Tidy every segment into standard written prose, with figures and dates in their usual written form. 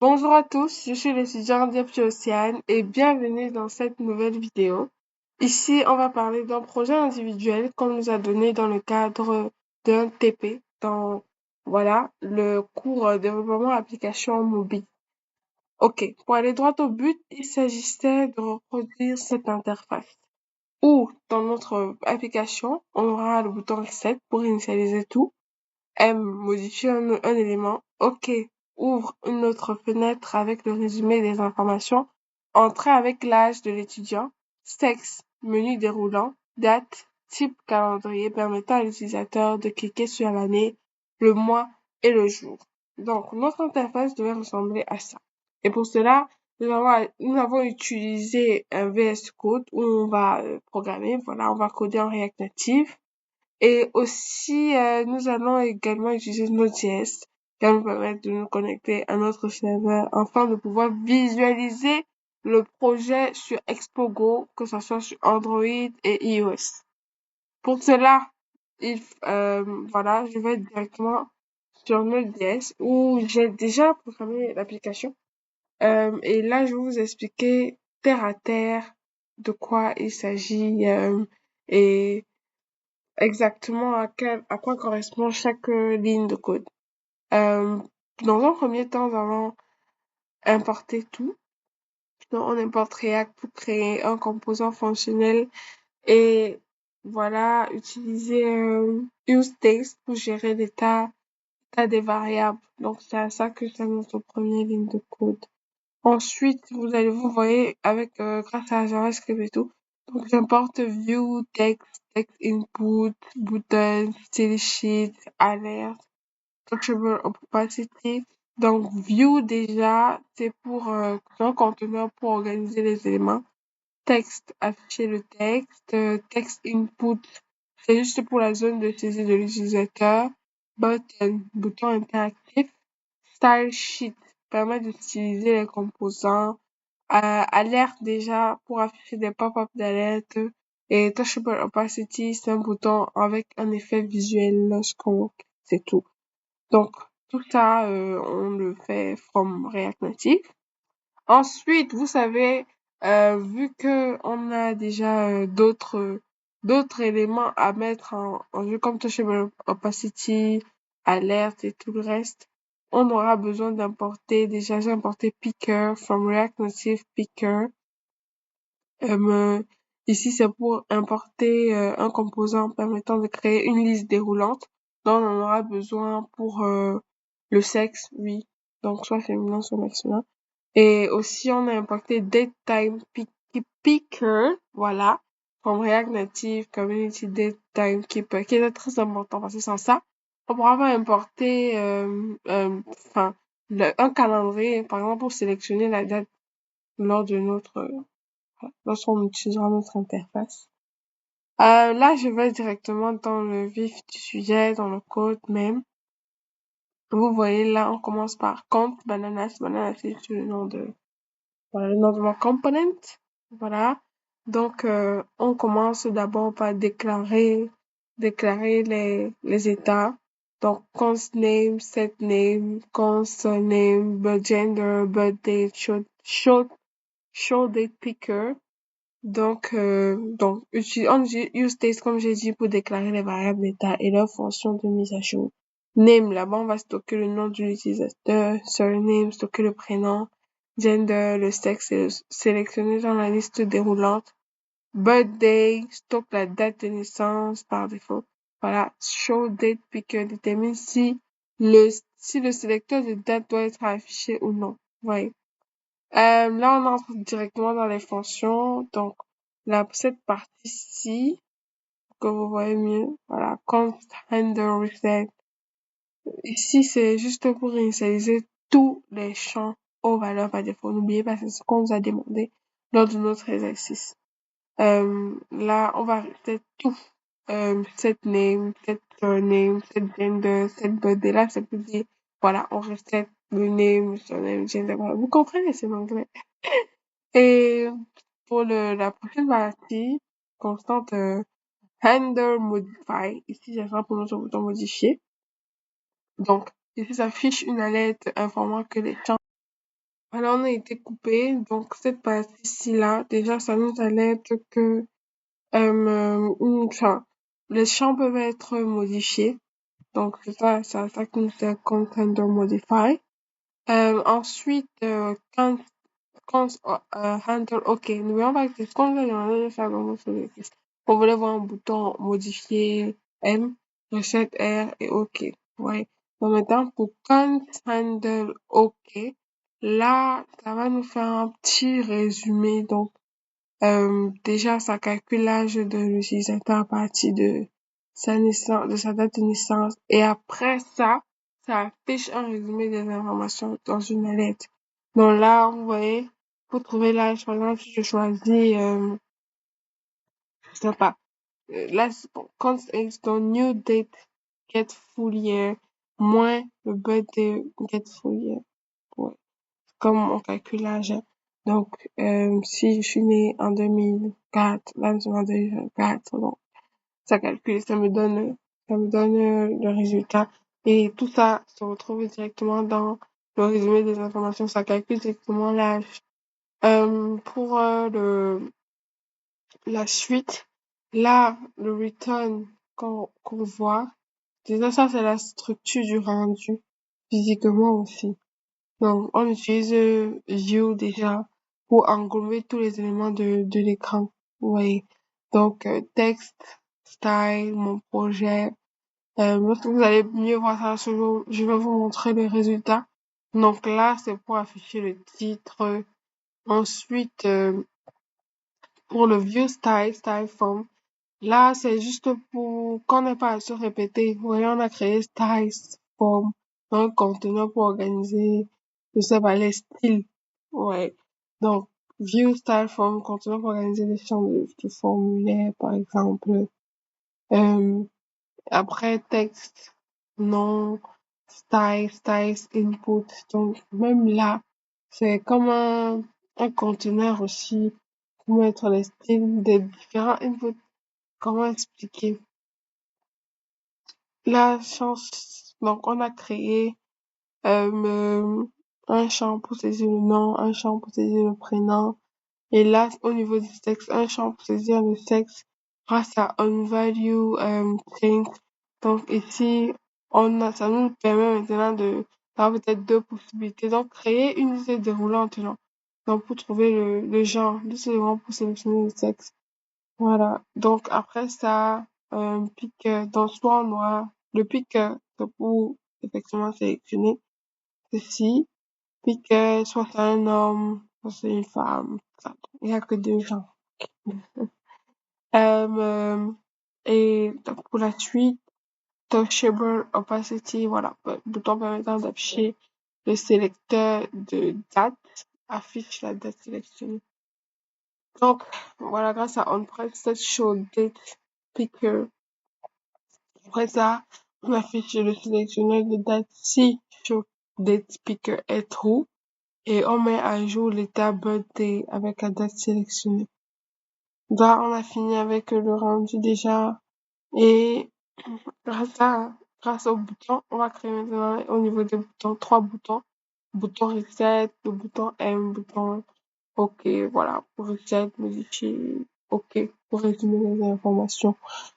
Bonjour à tous, je suis l'étudiante Diepti Océane et bienvenue dans cette nouvelle vidéo. Ici, on va parler d'un projet individuel qu'on nous a donné dans le cadre d'un TP, dans, voilà, le cours développement application mobile. Ok, pour aller droit au but, il s'agissait de reproduire cette interface. Ou, dans notre application, on aura le bouton Reset pour initialiser tout. Modifier un élément. OK. Ouvre une autre fenêtre avec le résumé des informations. Entrée avec l'âge de l'étudiant. Sexe. Menu déroulant. Date. Type calendrier permettant à l'utilisateur de cliquer sur l'année, le mois et le jour. Donc, notre interface devait ressembler à ça. Et pour cela, nous avons utilisé un VS Code où on va programmer. Voilà, on va coder en React Native. Et aussi, nous allons également utiliser Node.js qui va nous permettre de nous connecter à notre serveur afin de pouvoir visualiser le projet sur Expogo, que ce soit sur Android et iOS. Pour cela, voilà, je vais directement sur Node.js où j'ai déjà programmé l'application. Et là, je vais vous expliquer terre à terre de quoi il s'agit et exactement à quoi correspond chaque ligne de code. Euh, dans un premier temps, nous allons importer tout. Donc, on importe React pour créer un composant fonctionnel et voilà, utiliser useText pour gérer l'état des variables. Donc, c'est à ça que c'est notre première ligne de code. Ensuite, vous voyez, avec, grâce à JavaScript et tout. Donc, j'importe view, text input, button, style sheet, alert, touchable opacity. Donc, view, déjà, c'est pour, un conteneur pour organiser les éléments. Text, afficher le texte. Text input, c'est juste pour la zone de saisie de l'utilisateur. Button, bouton interactif. Style sheet permet d'utiliser les composants. Alerte déjà pour afficher des pop-up d'alerte. Et touchable opacity, c'est un bouton avec un effet visuel lorsqu'on clique, c'est tout. Donc, tout ça, on le fait from React Native. Ensuite, vous savez, vu que on a déjà d'autres éléments à mettre en jeu comme touchable opacity, alerte et tout le reste, on aura besoin d'importer. Déjà, j'ai importé Picker from React Native Picker. Euh, Ici, c'est pour importer un composant permettant de créer une liste déroulante dont on aura besoin pour le sexe, oui, donc soit féminin, soit masculin. Et aussi, on a importé DateTime Picker, voilà, from React Native Community DateTime Keeper, qui est très important parce que sans ça, on pourra pas importer, enfin, un calendrier, par exemple, pour sélectionner la date lors de lorsqu'on utilisera notre interface. Là, je vais directement dans le vif du sujet, dans le code même. Vous voyez, là, on commence par compte bananas. Bananas, c'est voilà, le nom de mon component. Voilà. Donc, on commence d'abord par déclarer les états. Donc, const name, set name, const name, gender, birth date, show date picker. On utilise useCase, comme j'ai dit, pour déclarer les variables d'état et leurs fonctions de mise à jour. Name, là-bas, on va stocker le nom de l'utilisateur. Surname, stocker le prénom. Gender, le sexe, sélectionner dans la liste déroulante. Birthday, stocke la date de naissance par défaut. Voilà. Show date picker détermine si le sélecteur de date doit être affiché ou non. Ouais. Là, on entre directement dans les fonctions. Donc, cette partie-ci, que vous voyez mieux, voilà, const handle reset. Ici, c'est juste pour initialiser tous les champs aux valeurs par défaut. N'oubliez pas, c'est ce qu'on nous a demandé lors de notre exercice. Là, on va reset tout. Set name, set surname, set gender, set birthday. Là, c'est pour dire, voilà, on reset le name, le surname, gender. Voilà. Vous comprenez, c'est l'anglais. Et pour la prochaine partie, constante handle modify. Ici, ça sera pour notre bouton modifier. Donc, ici s'affiche une alerte informant que les champs voilà, on a été coupé. Donc, cette partie-ci là, déjà, ça nous allait être que, enfin, les champs peuvent être modifiés. Donc, c'est ça qui nous fait content de modify. Ensuite, handle OK. N'oublions pas que ce qu'on nous a demandé de faire vraiment sur le test. On voulait voir un bouton modifier M, recette R et OK. Ouais. Donc maintenant, pour can't handle OK, là, ça va nous faire un petit résumé. Donc, déjà, ça calcule l'âge de l'utilisateur à partir de sa naissance, de sa date de naissance. Et après ça, ça affiche un résumé des informations dans une lettre. Donc là, vous voyez, pour trouver l'âge, par exemple, si je choisis, je sais pas, là, quand c'est ton new date, get full year, moins le birthday, get full year. Ouais. Comme on calcule l'âge. Donc, si je suis née en 2004, là, nous sommes en 2024, donc, ça me donne le résultat. Et tout ça se retrouve directement dans le résumé des informations. Ça calcule directement l'âge. Pour la suite, là, le return qu'on voit, déjà ça, c'est la structure du rendu, physiquement aussi. Donc, on utilise View déjà pour englober tous les éléments de l'écran. Vous voyez. Donc, texte, style, mon projet. Lorsque vous allez mieux voir ça, je vais vous montrer les résultats. Donc là, c'est pour afficher le titre. Ensuite, pour le View style, style form, là, c'est juste pour qu'on n'ait pas à se répéter. Vous voyez, on a créé style form, un conteneur pour organiser, je sais pas, les styles. Ouais. Donc, view style form, conteneur pour organiser les champs de formulaire, par exemple. Euh, après, texte, nom, styles, input. Donc, même là, c'est comme un conteneur aussi pour mettre les styles des différents inputs. Comment expliquer? La chance, donc on a créé un champ pour saisir le nom, un champ pour saisir le prénom, et là au niveau du sexe, un champ pour saisir le sexe grâce à onValue string. Donc ici, ça nous permet maintenant d'avoir peut-être deux possibilités. Donc créer une liste déroulante là. Donc pour trouver le genre, liste déroulante pour sélectionner le sexe. Voilà. Donc après ça, pic, dans soit on aura le pic c'est pour effectivement sélectionner ceci. Pic, soit c'est un homme, soit c'est une femme. Ça, il y a que deux genres. Euh, et donc pour la suite, touchable opacity, voilà, bouton permettant d'afficher le sélecteur de date, affiche la date sélectionnée. Donc voilà, grâce à onPress show date picker. Après ça, on affiche le sélectionneur de date si show date picker est true et on met à jour l'état birthday avec la date sélectionnée. Là, on a fini avec le rendu déjà et grâce aux boutons, on va créer maintenant au niveau des boutons, trois boutons. Bouton reset, le bouton M, bouton OK, voilà, pour reset, modifier, OK, pour résumer les informations.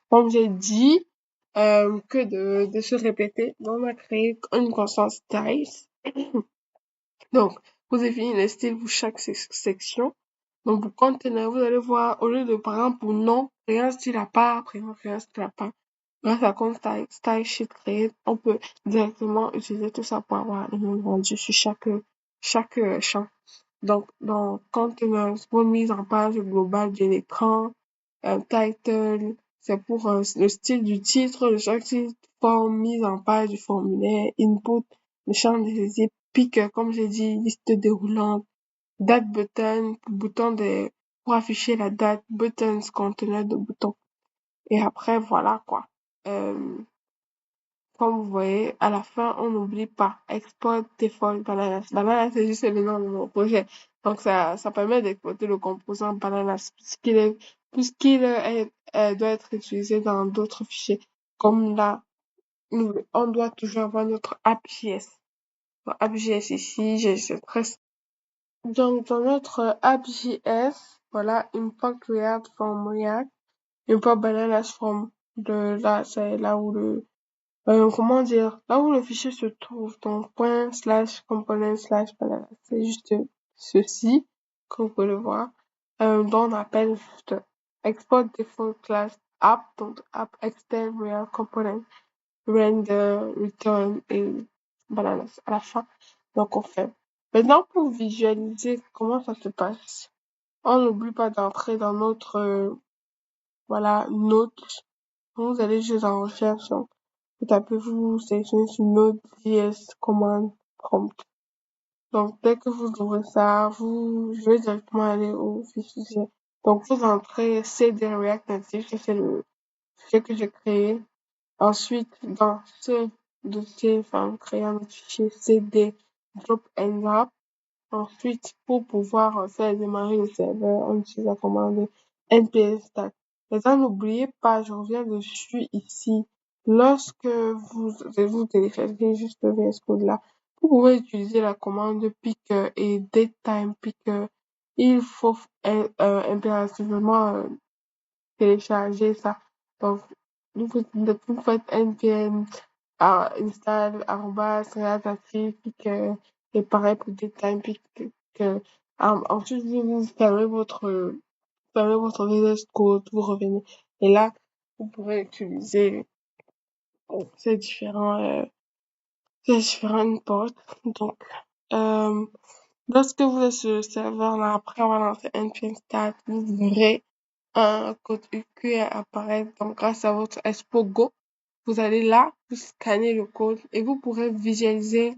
Comme j'ai dit, que de se répéter, on a créé une constante styles. Donc, vous définissez les styles pour chaque section. Donc, pour conteneur, vous allez voir, au lieu de, par exemple, pour nom, créer un style à part, prénom, créer un style à part. Grâce à compte style sheet créé, on peut directement utiliser tout ça pour avoir le même rendu sur chaque champ. Donc, dans conteneurs, pour mise en page globale de l'écran, title, c'est pour le style du titre, le chaque titre, forme, mise en page du formulaire, input, le champ des pic, comme j'ai dit, liste déroulante, date button, pour afficher la date, buttons, conteneur de boutons. Et après, voilà quoi. Euh, Comme vous voyez, à la fin, on n'oublie pas export default bananas. Bananas, c'est juste le nom de mon projet. Donc, ça permet d'exporter le composant bananas puisqu'il doit être utilisé dans d'autres fichiers. Comme là, on doit toujours avoir notre app.js. Dans app.js ici, j'ai presque Donc, dans notre app JS, voilà, import React from React, import bananas from là, c'est là où comment dire, là où le fichier se trouve, donc point slash component slash banana. C'est juste ceci, comme vous pouvez le voir, dont on appelle juste export default class app, donc app extend real component, render, return et bananas à la fin. Donc on fait. Maintenant, pour visualiser comment ça se passe, on n'oublie pas d'entrer dans notre, voilà, note. Vous allez juste en recherche, vous tapez, vous sélectionnez sur Node.js command prompt. Donc, dès que vous ouvrez ça, je vais directement aller au fichier. Donc, vous entrez CD React Native, ça c'est le fichier que j'ai créé. Ensuite, dans ce dossier, enfin, vous créez un autre fichier CD drop and drop. Ensuite, pour pouvoir faire démarrer le serveur, on utilise la commande npm start. Maintenant, n'oubliez pas, je reviens dessus ici. Lorsque vous téléchargez juste le VS Code là, vous pouvez utiliser la commande picker et datetime picker. Il faut impérativement télécharger ça. Donc, vous faites npm install reactive picker et pareil pour datetime picker. Ensuite, vous fermez votre VS Code, vous revenez. Et là, vous pourrez utiliser ces différentes portes. Donc, euh, lorsque vous êtes sur le serveur, là, après avoir lancé npm start, vous verrez un code QR apparaître. Donc, grâce à votre Expo Go, vous allez là, vous scannez le code et vous pourrez visualiser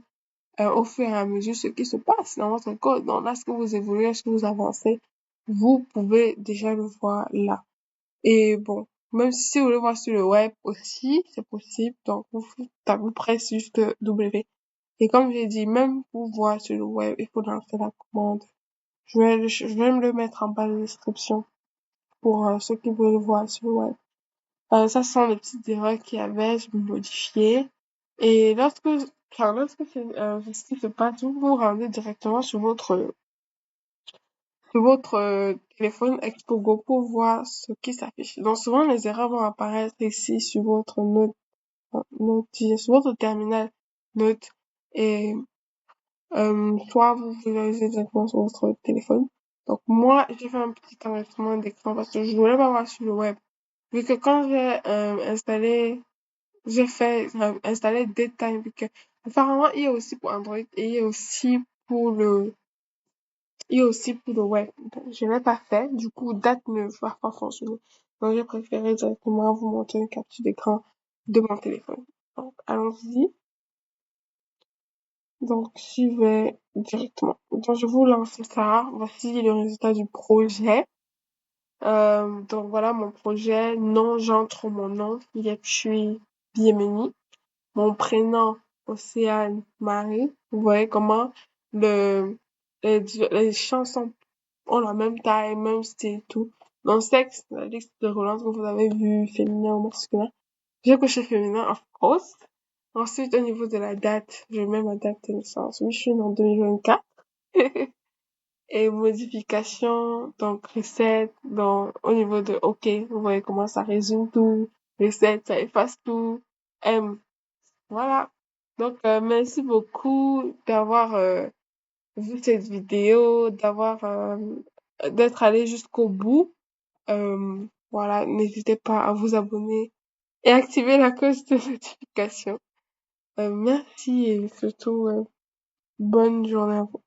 au fur et à mesure ce qui se passe dans votre code. Donc, lorsque vous évoluez, lorsque vous avancez, vous pouvez déjà le voir là. Et bon, même si vous voulez voir sur le web aussi, c'est possible. Donc, vous pressez juste W. Et comme j'ai dit, même pour voir sur le web, il faut lancer la commande. Je vais me le mettre en bas de description pour ceux qui veulent le voir sur le web. Ça, ce sont les petites erreurs qu'il y avait, je vais modifier. Et lorsque c'est ce qui se passe, vous vous rendez directement sur votre téléphone Expogo pour voir ce qui s'affiche. Donc souvent les erreurs vont apparaître ici sur votre sur votre terminal Note et soit vous visualisez directement sur votre téléphone. Donc moi j'ai fait un petit enregistrement d'écran parce que je voulais pas voir sur le web. Vu que quand j'ai fait installer Datetime, vu que apparemment il y a aussi pour Android et il y a aussi pour le web. Donc, je l'ai pas fait. Du coup, date ne va pas fonctionner. Donc, j'ai préféré directement vous montrer une capture d'écran de mon téléphone. Donc, allons-y. Donc, j'y vais directement. Donc, je vous lance ça. Voici le résultat du projet. Donc, voilà mon projet. Non, j'entre mon nom. Yepchui Bienvenue. Mon prénom, Océane Marie. Vous voyez comment le, les chansons ont la même taille, même style et tout. Mon sexe, la liste de Roland que vous avez vu, féminin ou masculin. J'ai coché féminin, of course. Ensuite, au niveau de la date, je mets ma date de naissance. Oui, je suis née en 2024. Et modification, donc reset, donc au niveau de OK, vous voyez comment ça résume tout. Reset, ça efface tout. M, voilà. Donc, merci beaucoup d'avoir vu cette vidéo, d'être allé jusqu'au bout. Voilà, n'hésitez pas à vous abonner et activer la cloche de notification. Merci et surtout, bonne journée à vous.